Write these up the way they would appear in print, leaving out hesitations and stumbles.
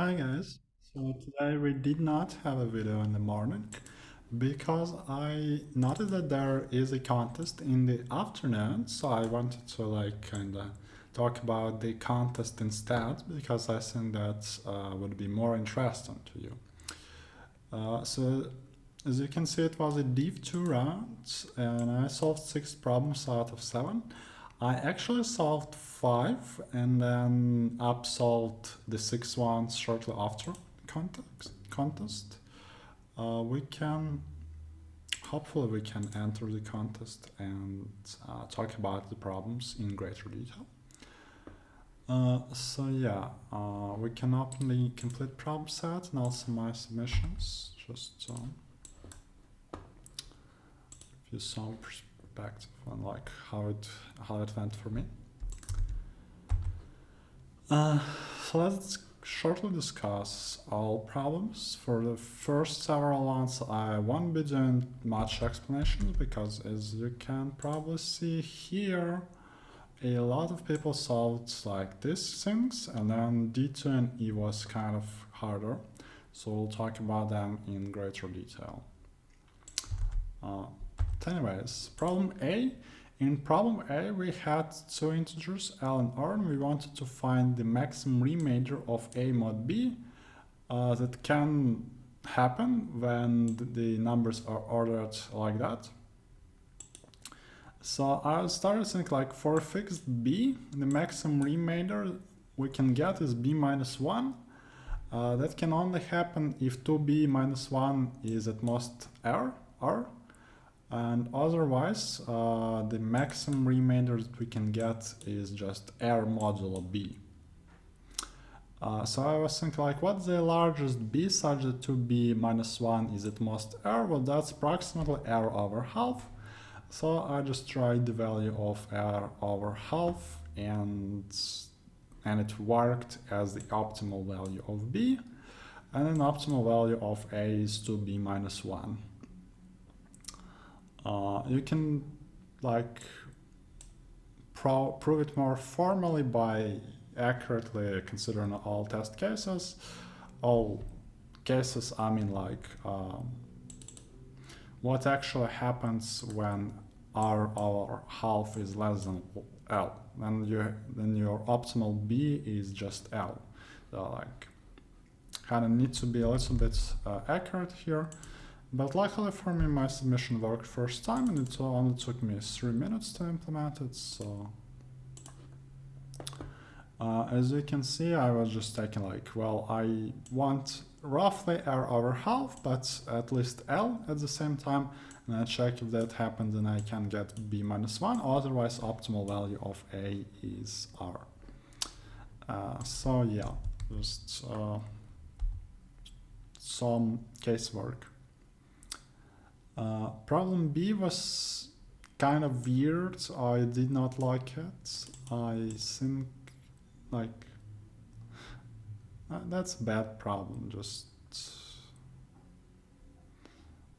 Hi guys, so today we did not have a video in the morning because I noticed that there is a contest in the afternoon, so I wanted to kinda talk about the contest instead because I think that would be more interesting to you. So as you can see, it was a deep 2 rounds and I solved 6 problems out of 7. I actually solved 5 and then up-solved the 6 ones shortly after contest. We can, hopefully we can enter the contest and talk about the problems in greater detail. We can open the complete problem set and also my submissions, just give you some perspective on how it went for me. So let's shortly discuss all problems. For the first several ones, I won't be doing much explanation because, as you can probably see here, a lot of people solved like these things, and then D2 and E was kind of harder. So we'll talk about them in greater detail. Anyways, problem A. In problem A, we had two integers, L and R, and we wanted to find the maximum remainder of A mod B that can happen when the numbers are ordered like that. So I started thinking for a fixed B, the maximum remainder we can get is B minus 1. That can only happen if 2B minus 1 is at most R. And otherwise, the maximum remainder that we can get is just R modulo B. So I was thinking what's the largest B such that 2B minus 1 is at most R? Well, that's approximately R over half. So I just tried the value of R over half and it worked as the optimal value of B. And an optimal value of A is 2B minus 1. You can prove it more formally by accurately considering all test cases. All cases, I mean what actually happens when R over half is less than L. Then your optimal B is just L. So kind of need to be a little bit accurate here. But luckily for me, my submission worked first time, and it only took me 3 minutes to implement it. So as you can see, I was just taking I want roughly R over half, but at least L at the same time, and I check if that happens, and I can get B minus 1. Otherwise, optimal value of A is R. So yeah, just some casework. Problem B was kind of weird. I did not like it. I think that's a bad problem. Just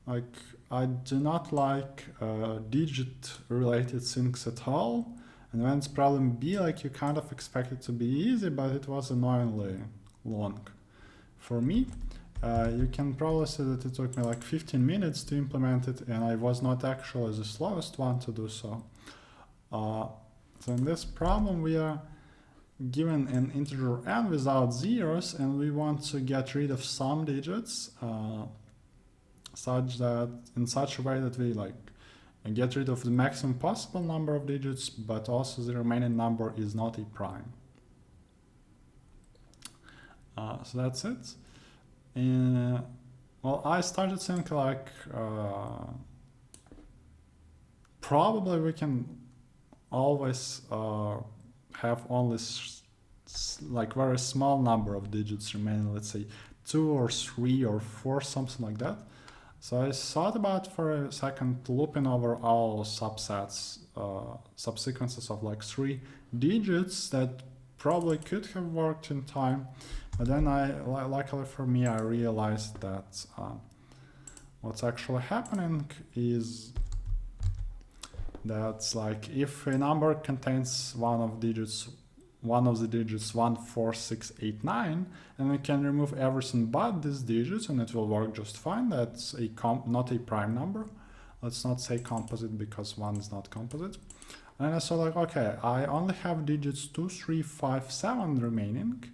I do not like digit related things at all. And when it's problem B, you kind of expect it to be easy, but it was annoyingly long for me. You can probably see that it took me 15 minutes to implement it, and I was not actually the slowest one to do so. So in this problem, we are given an integer n without zeros, and we want to get rid of some digits in such a way that we get rid of the maximum possible number of digits, but also the remaining number is not a prime. So that's it. Well, I started thinking probably we can always have only very small number of digits remaining, let's say 2 or 3 or 4, something like that. So I thought about for a second looping over all subsets, subsequences of 3 digits that probably could have worked in time. But then luckily for me, I realized that what's actually happening is that if a number contains one of digits one of the digits 14689, and we can remove everything but these digits and it will work just fine. That's not a prime number. Let's not say composite because 1 is not composite. And I saw like, okay, I only have digits 2, 3, 5, 7 remaining.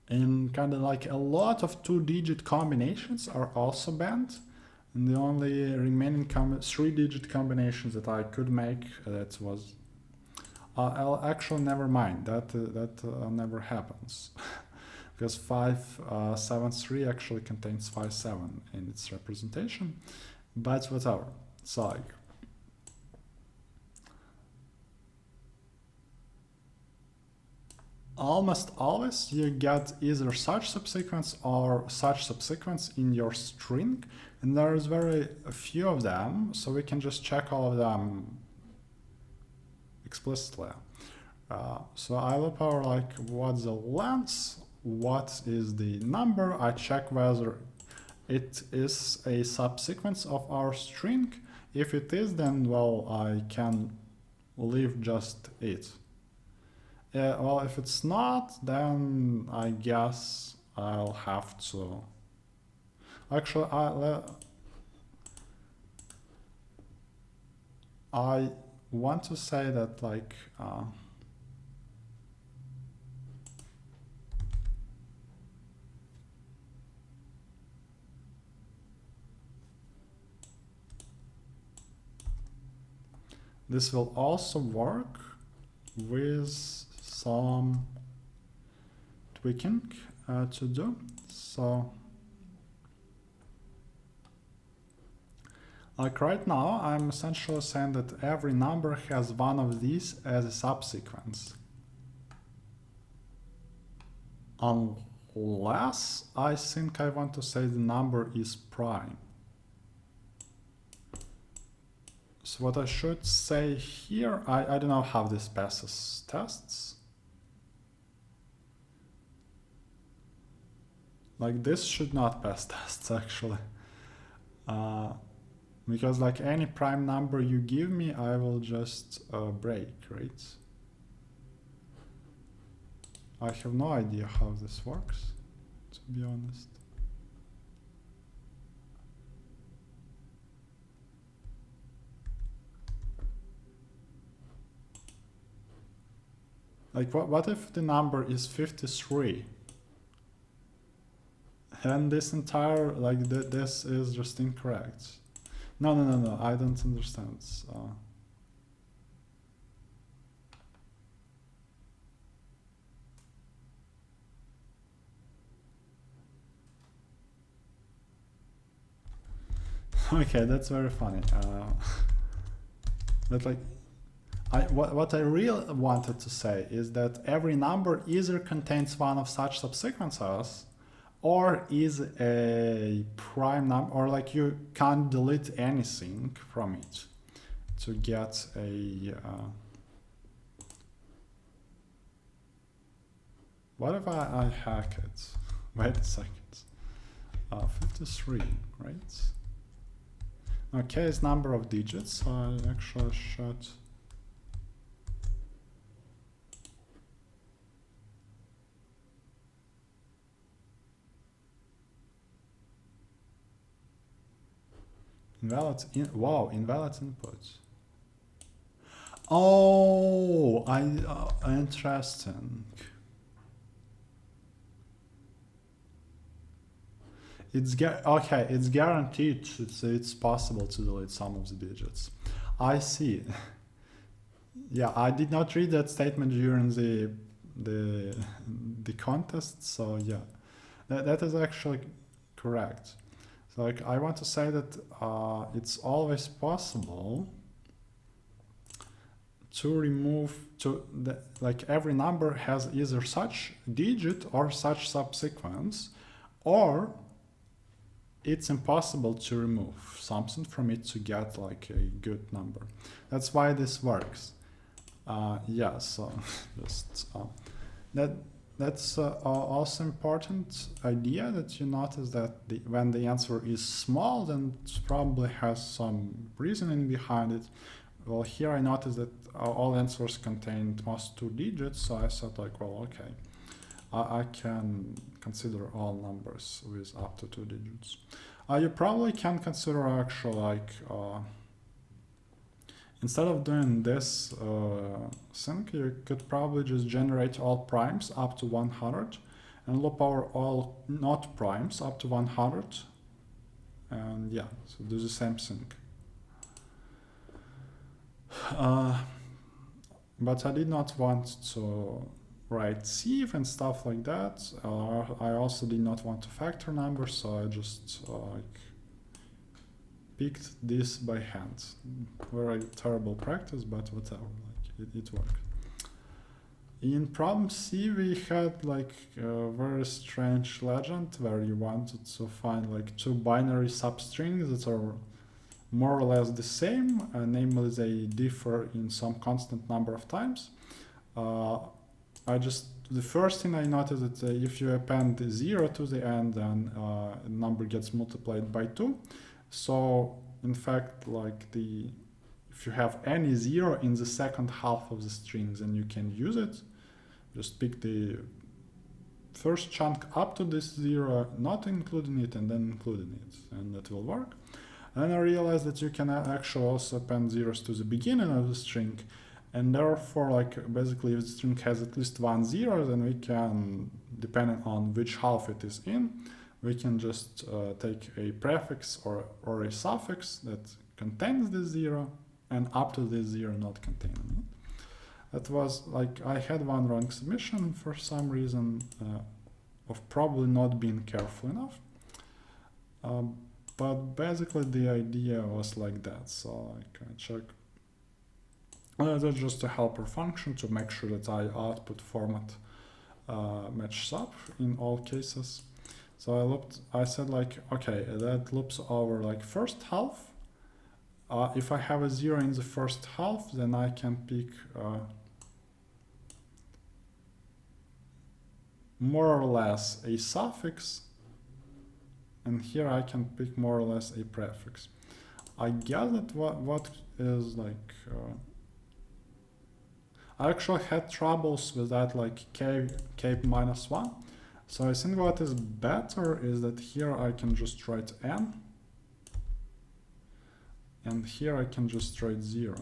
And kind of like a lot of 2-digit combinations are also banned. And the only remaining 3-digit combinations that I could make, that was... I'll actually never mind, that never happens. Because 573 actually contains 57 in its representation. But whatever, it's like... Almost always you get either such subsequence or such subsequence in your string, and there's very few of them, so we can just check all of them explicitly. So I look over like what's the length, what is the number, I check whether it is a subsequence of our string. If it is, then well, I can leave just it. Well, if it's not, then I guess I'll have to... Actually, I want to say that like... this will also work with some tweaking to do. So like right now, I'm essentially saying that every number has one of these as a subsequence. Unless I think I want to say the number is prime. So what I should say here, I don't know how this passes tests. Like this should not pass tests actually. Because like any prime number you give me, I will just break, right? I have no idea how this works, to be honest. Like what if the number is 53? And this entire, like this is just incorrect. No, I don't understand. Okay, that's very funny. But like, what I really wanted to say is that every number either contains one of such subsequences or is a prime number, or like you can't delete anything from it to get a... what if I hack it? Wait a second. 53, right? Okay, it's number of digits, so I actually should... Invalid invalid input. Oh, interesting. Okay, it's guaranteed. It's possible to delete some of the digits. I see. Yeah, I did not read that statement during the contest, so yeah, that is actually correct. So like I want to say that it's always possible to remove like every number has either such digit or such subsequence, or it's impossible to remove something from it to get like a good number. That's why this works. Yeah, so just that's also important idea that you notice that when the answer is small, then it probably has some reasoning behind it. Well, here I noticed that all answers contained most 2 digits, so I thought like, well, okay, I can consider all numbers with up to 2 digits. You probably can consider actually like, instead of doing this thing, you could probably just generate all primes up to 100 and loop over all not primes up to 100. And yeah, so do the same thing. But I did not want to write sieve and stuff like that. I also did not want to factor numbers, so I just like picked this by hand. Very terrible practice, but whatever, like it worked. In problem C, we had like a very strange legend where you wanted to find like 2 binary substrings that are more or less the same, namely they differ in some constant number of times. The first thing I noticed that if you append 0 to the end, then the number gets multiplied by 2. So in fact, like if you have any 0 in the second half of the strings, then you can use it. Just pick the first chunk up to this 0, not including it, and then including it, and that will work. And then I realized that you can actually also append zeros to the beginning of the string, and therefore, like basically, if the string has at least 1 0, then we can, depending on which half it is in, we can just take a prefix or a suffix that contains this 0, and up to this 0 not containing it. That was like, I had one wrong submission for some reason of probably not being careful enough. But basically the idea was like that. So like I check. That's just a helper function to make sure that I output format matches up in all cases. So I said like, okay, that loops over like first half. If I have a 0 in the first half, then I can pick more or less a suffix, and here I can pick more or less a prefix. I guess that what is like, I actually had troubles with that, like k minus 1. So I think what is better is that here I can just write n, and here I can just write 0.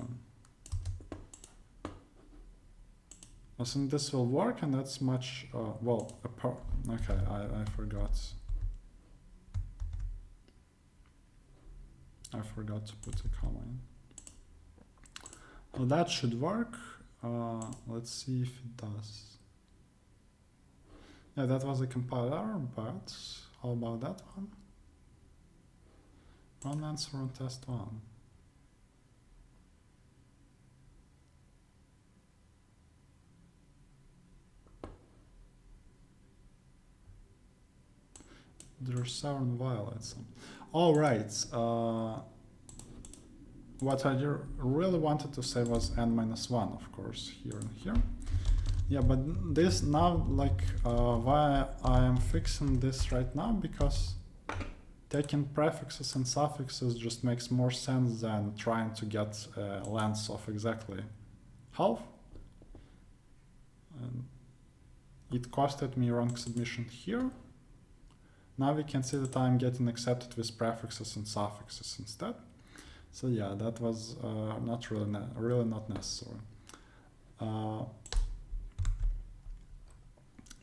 I think this will work, and that's much, well, okay, I forgot. I forgot to put a comma in. Well, that should work. Let's see if it does. Yeah, that was a compiler, but how about that one? Run answer on test 1. There are 7 violates. All right. What I really wanted to say was n-1, of course, here and here. Yeah, but this now, like, why I am fixing this right now, because taking prefixes and suffixes just makes more sense than trying to get lengths of exactly half. And it costed me wrong submission here. Now we can see that I'm getting accepted with prefixes and suffixes instead. So yeah, that was not really not necessary.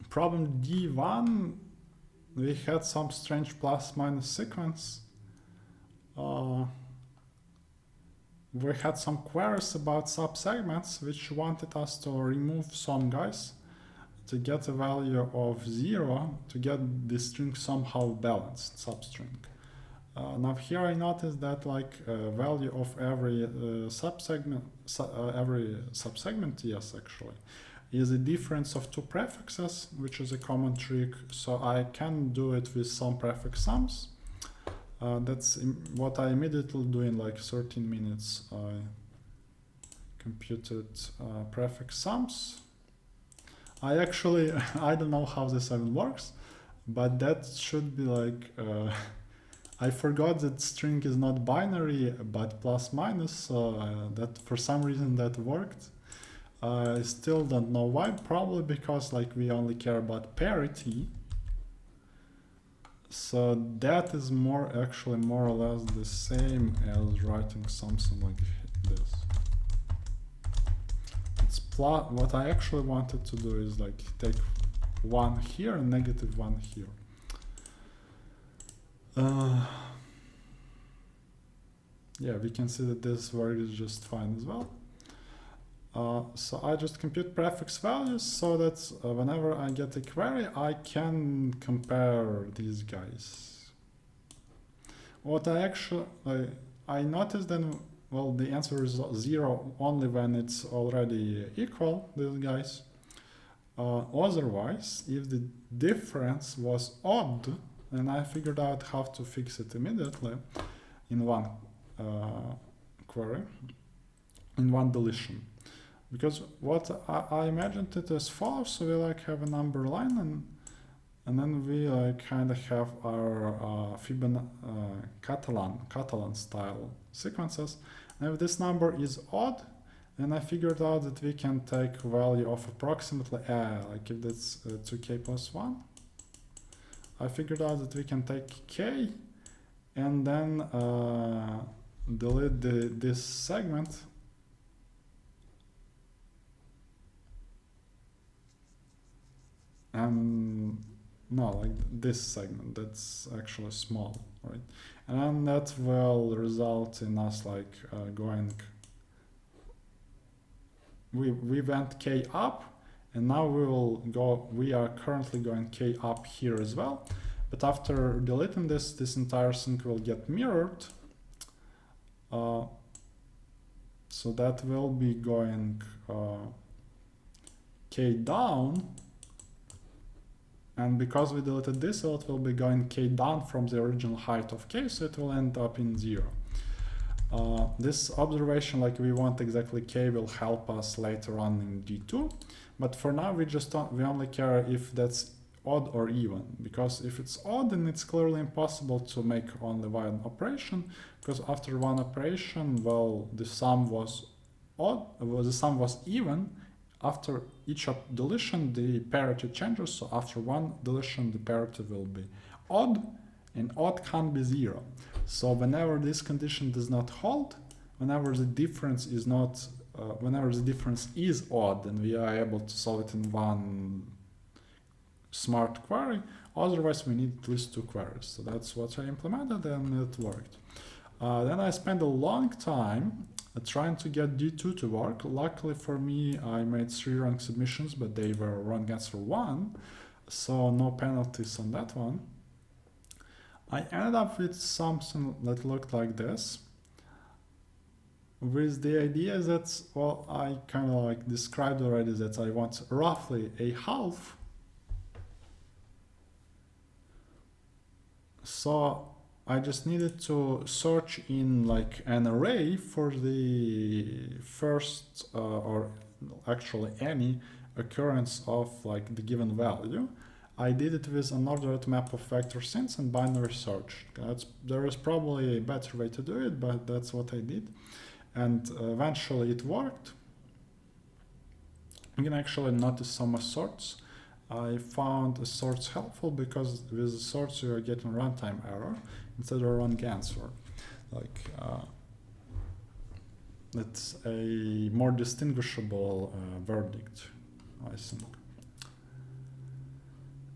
Problem D1, we had some strange plus minus sequence. We had some queries about subsegments which wanted us to remove some guys to get a value of 0 to get the string somehow balanced substring. Now here I noticed that like value of every subsegment, yes, actually, is a difference of 2 prefixes, which is a common trick. So I can do it with some prefix sums. That's what I immediately do in like 13 minutes. I computed prefix sums. I actually, I don't know how this even works, but that should be like I forgot that string is not binary but plus minus, so that for some reason that worked. I still don't know why, probably because like we only care about parity. So that is actually more or less the same as writing something like this. It's plot. What I actually wanted to do is like take 1 here and negative 1 here. Yeah, we can see that this works just fine as well. So I just compute prefix values so that whenever I get a query, I can compare these guys. What I noticed then, well, the answer is 0 only when it's already equal, these guys. Otherwise, if the difference was odd, then I figured out how to fix it immediately in one query, in one deletion. Because what I imagined it as follows, so we like have a number line and then we like kind of have our Catalan style sequences. And if this number is odd, then I figured out that we can take value of approximately, like if that's 2k plus 1, I figured out that we can take k and then delete this segment. And no, like this segment, that's actually small, right? And then that will result in us like going, we went k up, and now we are currently going k up here as well. But after deleting this entire thing will get mirrored. So that will be going k down. And because we deleted this, it will be going k down from the original height of k, so it will end up in 0. This observation, like we want exactly k, will help us later on in D2. But for now, we only care if that's odd or even. Because if it's odd, then it's clearly impossible to make only one operation. Because after one operation, well, the sum was odd, the sum was even. After each deletion, the parity changes, so after one deletion, the parity will be odd, and odd can't be 0. So whenever this condition does not hold, whenever the difference is not, whenever the difference is odd, then we are able to solve it in one smart query. Otherwise, we need at least 2 queries. So that's what I implemented, and it worked. Then I spent a long time trying to get D2 to work. Luckily for me, I made 3 wrong submissions, but they were wrong answer 1, so no penalties on that one. I ended up with something that looked like this, with the idea that, well, I kind of like described already that I want roughly a half. So I just needed to search in like an array for the first or actually any occurrence of like the given value. I did it with an ordered map of vector sense and binary search. There is probably a better way to do it, but that's what I did. And eventually it worked. You can actually notice some assorts. I found assorts helpful because with assorts you are getting runtime error instead of wrong answer. Like it's a more distinguishable verdict, I think.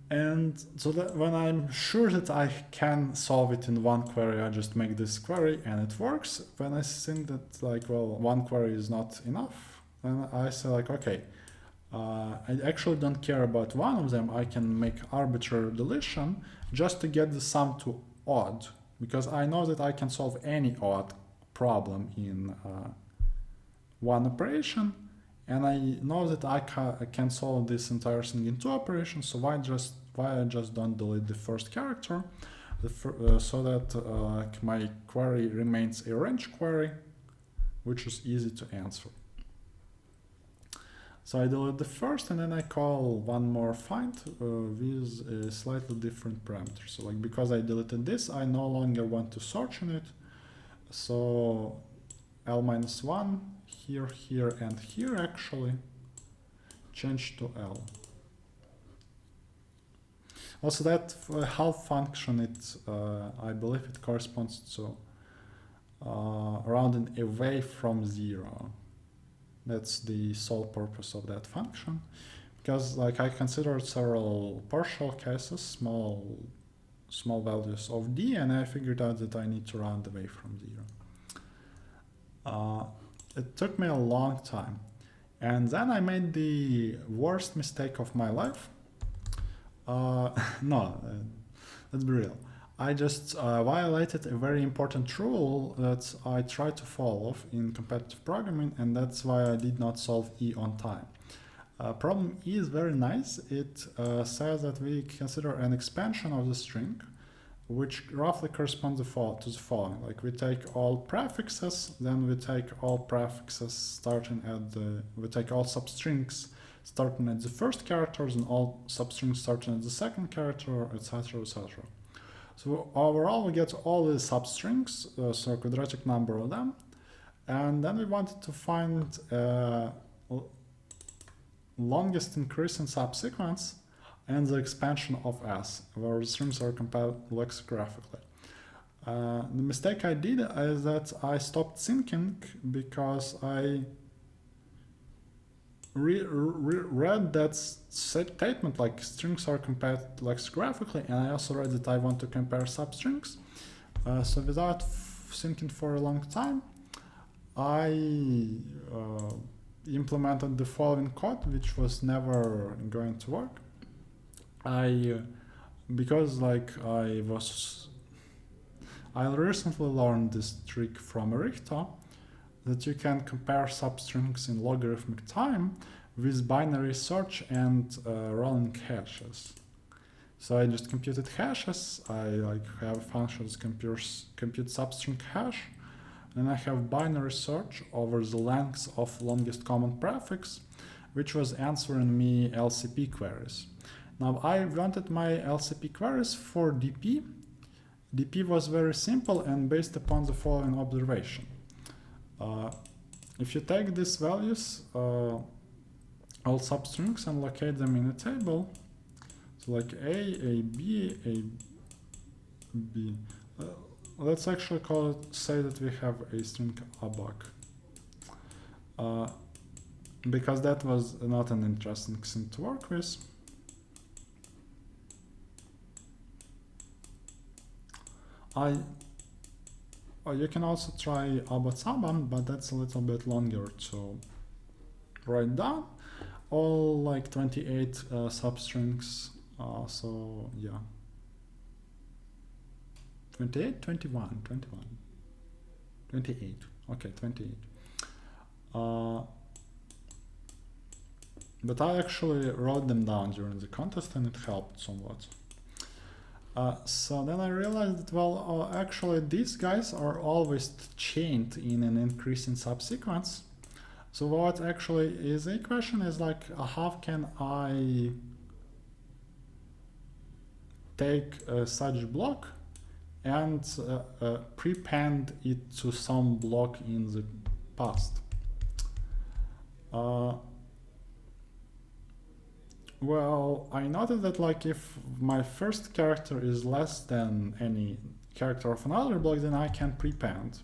And so that when I'm sure that I can solve it in one query, I just make this query and it works. When I think that like, well, one query is not enough, then I say like, okay, I actually don't care about one of them. I can make arbitrary deletion just to get the sum to odd, because I know that I can solve any odd problem in one operation, and I know that I can solve this entire thing in 2 operations. So why I just don't delete the first character, so that my query remains a range query, which is easy to answer. So I delete the first and then I call one more find with a slightly different parameter. So like because I deleted this, I no longer want to search in it. So L-1 here, here, and here actually change to L. Also that half function, I believe it corresponds to rounding away from 0. That's the sole purpose of that function, because like I considered several partial cases, small values of d, and I figured out that I need to round away from 0. It took me a long time, and then I made the worst mistake of my life. No, let's be real. I just violated a very important rule that I try to follow in competitive programming, and that's why I did not solve E on time. Problem E is very nice. It says that we consider an expansion of the string, which roughly corresponds to the following. Like we take all prefixes, then we take all prefixes starting at we take all substrings starting at the first characters and all substrings starting at the second character, etc., etc. So overall, we get all the substrings, so a quadratic number of them, and then we wanted to find longest increase in subsequence and the expansion of S, where the strings are compared lexicographically. The mistake I did is that I stopped thinking because I read that statement like strings are compared lexicographically, and I also read that I want to compare substrings. So without thinking for a long time, I implemented the following code, which was never going to work. Because like I recently learned this trick from Erichta, that you can compare substrings in logarithmic time with binary search and rolling hashes. So I just computed hashes. I like have functions compute substring hash, and I have binary search over the length of longest common prefix, which was answering me LCP queries. Now I wanted my LCP queries for DP. DP was very simple and based upon the following observation. If you take these values, all substrings, and locate them in a table, so like A, B, B. Let's actually say that we have a string abak, because that was not an interesting thing to work with. You can also try Abatsaban, but that's a little bit longer to write down. All like 28 substrings, so yeah. 28, 21, 28, okay, 28. But I actually wrote them down during the contest and it helped somewhat. So then I realized that, well, actually these guys are always chained in an increasing subsequence. So what actually is the equation is like, how can I take such block and prepend it to some block in the past? Well, I noted that like if my first character is less than any character of another block, then I can prepend.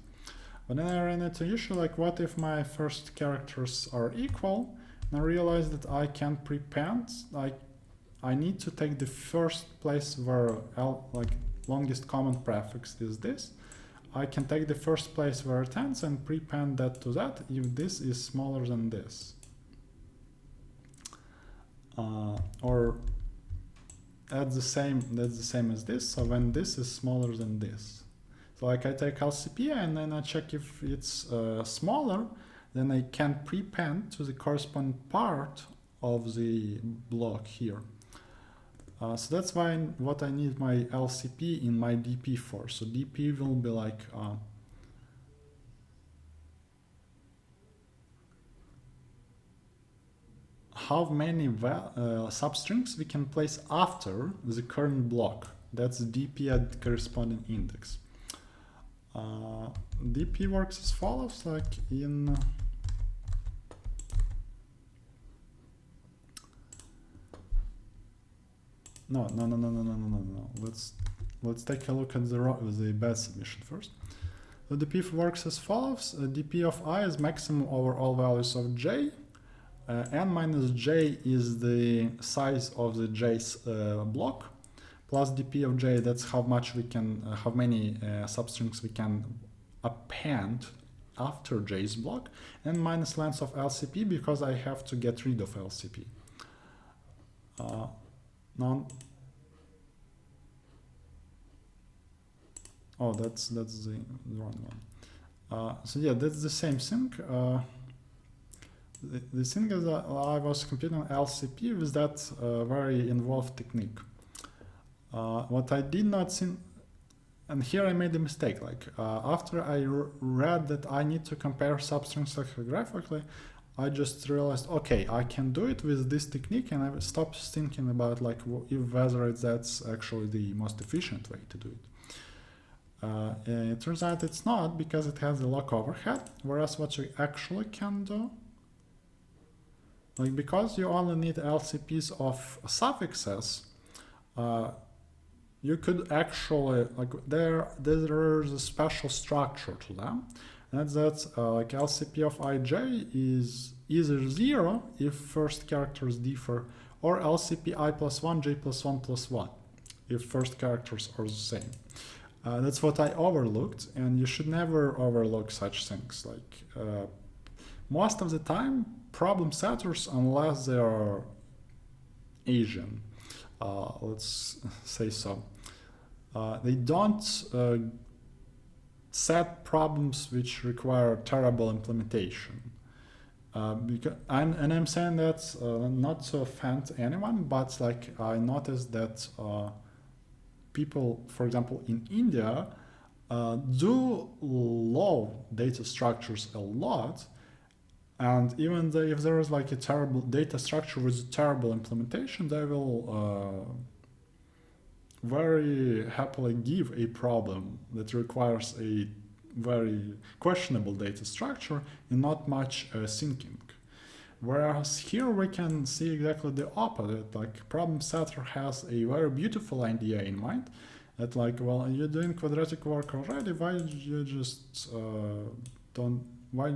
But then I ran into an issue like, what if my first characters are equal? And I realized that I can prepend. Like I need to take the first place where like longest common prefix is this. I can take the first place where it ends and prepend that to that if this is smaller than this. Or that's the same as this. So when this is smaller than this, so like I take LCP and then I check if it's smaller, then I can prepend to the corresponding part of the block here. So that's why what I need my LCP in my DP for. So DP will be like how many substrings we can place after the current block. That's DP at corresponding index. DP works as follows, like in no. Let's take a look at the bad submission first. So DP works as follows. DP of I is maximum over all values of j. N minus j is the size of the j's block, plus dp of j, that's how much we can, how many substrings we can append after j's block, and minus length of LCP because I have to get rid of LCP. Oh, that's the wrong one. So yeah, that's the same thing. The thing is that I was computing LCP with that very involved technique. What I did not see, and here I made a mistake, like after I read that I need to compare substrings lexicographicaly, I just realized, okay, I can do it with this technique, and I stopped thinking about like whether that's actually the most efficient way to do it. It turns out it's not, because it has a lock overhead, whereas what you actually can do, like because you only need LCPs of suffixes, you could actually, like there's a special structure to them, and that's like LCP of ij is either 0 if first characters differ, or LCP I plus 1 j plus 1 plus 1 if first characters are the same. That's what I overlooked, and you should never overlook such things. Like most of the time, problem setters, unless they are Asian, let's say so, they don't set problems which require terrible implementation. I'm saying that not to offend anyone, but like I noticed that people, for example, in India, do love data structures a lot, and even if there is like a terrible data structure with a terrible implementation, they will very happily give a problem that requires a very questionable data structure and not much syncing. Whereas here we can see exactly the opposite, like problem setter has a very beautiful idea in mind, that like, well, you're doing quadratic work already, why you just why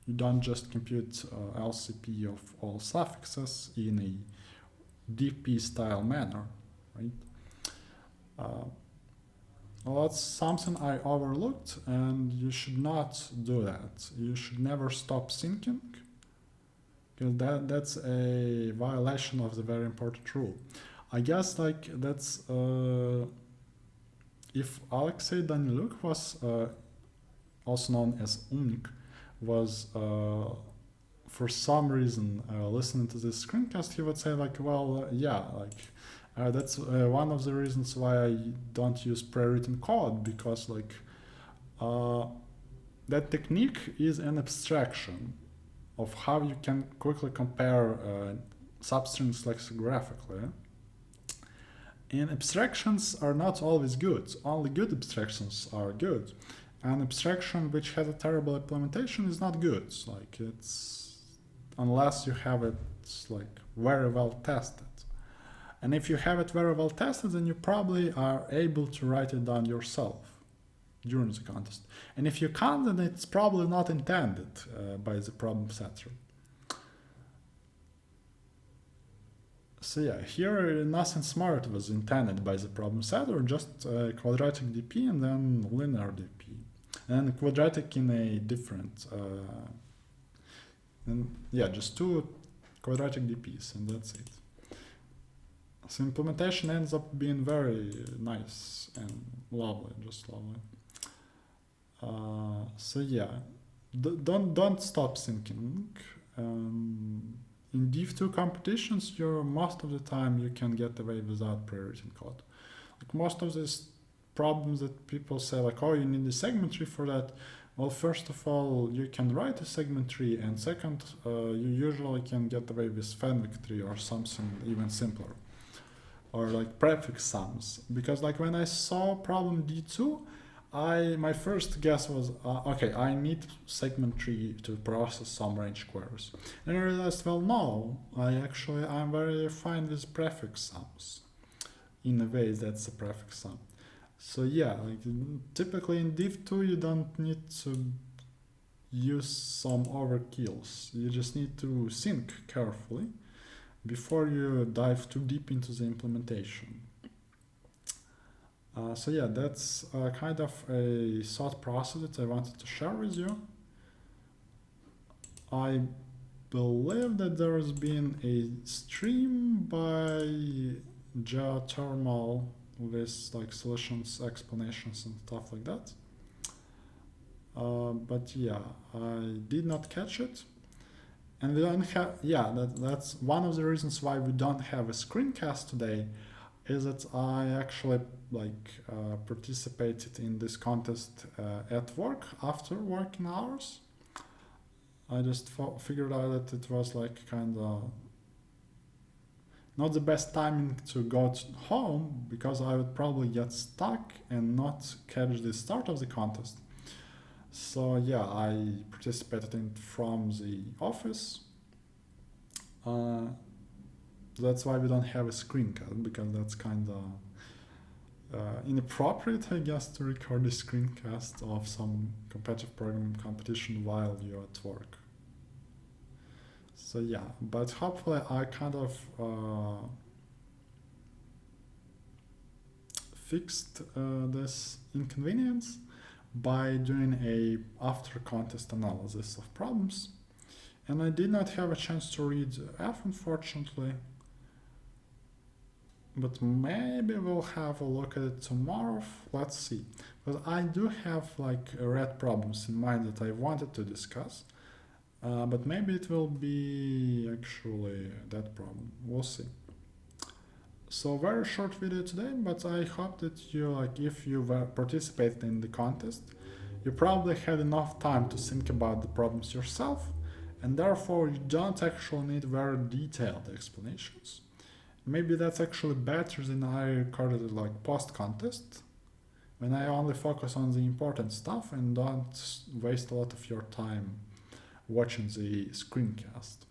you don't just compute LCP of all suffixes in a DP style manner, right? Well, that's something I overlooked, and you should not do that. You should never stop syncing, because that's a violation of the very important rule. I guess like that's if Alexei Daniluk was also known as Umnik, was for some reason listening to this screencast, he would say like, well, yeah, like that's one of the reasons why I don't use pre-written code, because like that technique is an abstraction of how you can quickly compare substrings lexicographically. And abstractions are not always good. Only good abstractions are good. An abstraction which has a terrible implementation is not good. Like it's, unless you have it like very well tested. And if you have it very well tested, then you probably are able to write it down yourself during the contest. And if you can't, then it's probably not intended by the problem setter. So yeah, here nothing smart was intended by the problem setter, just quadratic DP and then linear DP. And quadratic in a different, and yeah, just two quadratic DPs, and that's it. So implementation ends up being very nice and lovely, just lovely. So yeah, don't stop thinking. In Div2 competitions, most of the time you can get away without pre-written code. Like most of these problems that people say like, oh, you need a segment tree for that, Well, first of all, you can write a segment tree, and second, you usually can get away with fenwick tree or something even simpler, or like prefix sums. Because like when I saw problem D2, my first guess was okay, I need segment tree to process some range queries, and I realized, well, no, I'm very fine with prefix sums. In a way, that's a prefix sum. So yeah, like typically in div2 you don't need to use some overkills. You just need to think carefully before you dive too deep into the implementation. So yeah, that's kind of a thought process that I wanted to share with you. I believe that there has been a stream by geothermal with like solutions, explanations and stuff like that. But yeah, I did not catch it. And we don't have, yeah, that's one of the reasons why we don't have a screencast today, is that I actually participated in this contest at work after working hours. I just figured out that it was like kind of not the best timing to go home, because I would probably get stuck and not catch the start of the contest. So yeah, I participated in from the office. That's why we don't have a screencast, because that's kind of inappropriate, I guess, to record a screencast of some competitive programming competition while you're at work. So yeah, but hopefully I kind of fixed this inconvenience by doing a after contest analysis of problems. And I did not have a chance to read F, unfortunately, but maybe we'll have a look at it tomorrow. Let's see. But I do have like red problems in mind that I wanted to discuss. But maybe it will be actually that problem. We'll see. So very short video today, but I hope that you, like, if you participated in the contest, you probably had enough time to think about the problems yourself, and therefore you don't actually need very detailed explanations. Maybe that's actually better than I recorded it like post-contest, when I only focus on the important stuff and don't waste a lot of your time watching the screencast.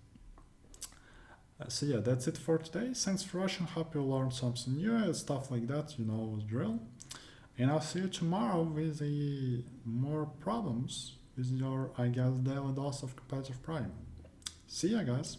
So yeah, that's it for today. Thanks for watching. Hope you learned something new and stuff like that, you know the drill. And I'll see you tomorrow with more problems with your, I guess, daily dose of competitive programming. See ya, guys.